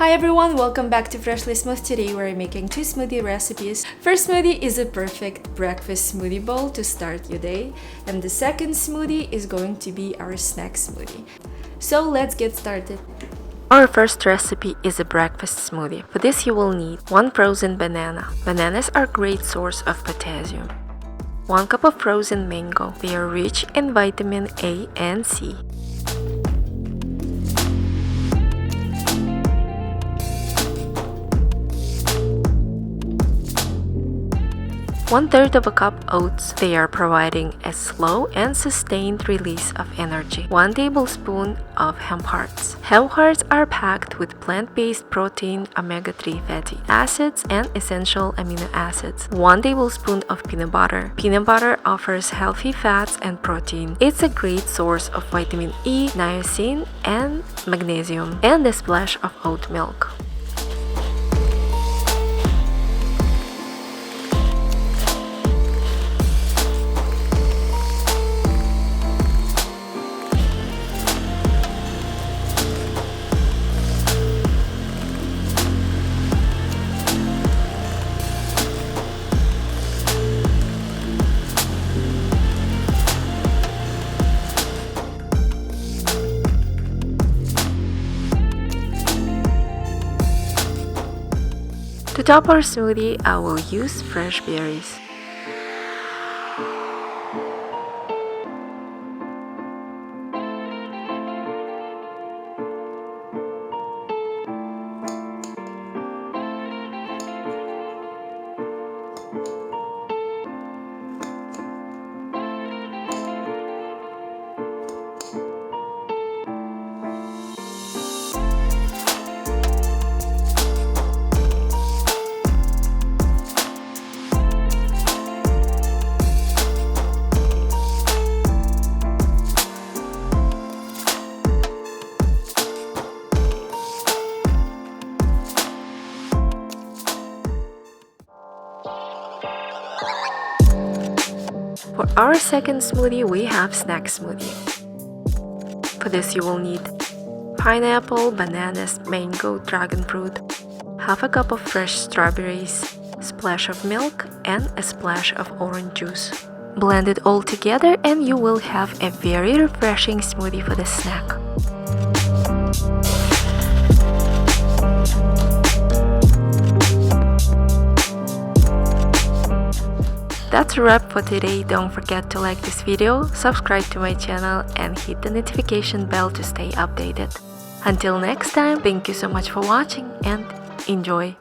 Hi everyone, welcome back to Freshly Smooth. Today we're making two smoothie recipes. First smoothie is a perfect breakfast smoothie bowl to start your day, and the second smoothie is going to be our snack smoothie. So let's get started. Our first recipe is a breakfast smoothie. For this you will need 1 frozen banana. Bananas are a great source of potassium. 1 cup of frozen mango. They are rich in vitamin A and C. 1/3 of a cup oats. They are providing a slow and sustained release of energy. 1 tablespoon of hemp hearts. Hemp hearts are packed with plant-based protein, omega-3 fatty acids, and essential amino acids. 1 tablespoon of peanut butter. Peanut butter offers healthy fats and protein. It's a great source of vitamin E, niacin, and magnesium, and a splash of oat milk. To top our smoothie, I will use fresh berries. For our second smoothie, we have snack smoothie. For this you will need pineapple, bananas, mango, dragon fruit, half a cup of fresh strawberries, splash of milk, and a splash of orange juice. Blend it all together and you will have a very refreshing smoothie for the snack. That's a wrap for today. Don't forget to like this video, subscribe to my channel, and hit the notification bell to stay updated. Until next time, thank you so much for watching and enjoy!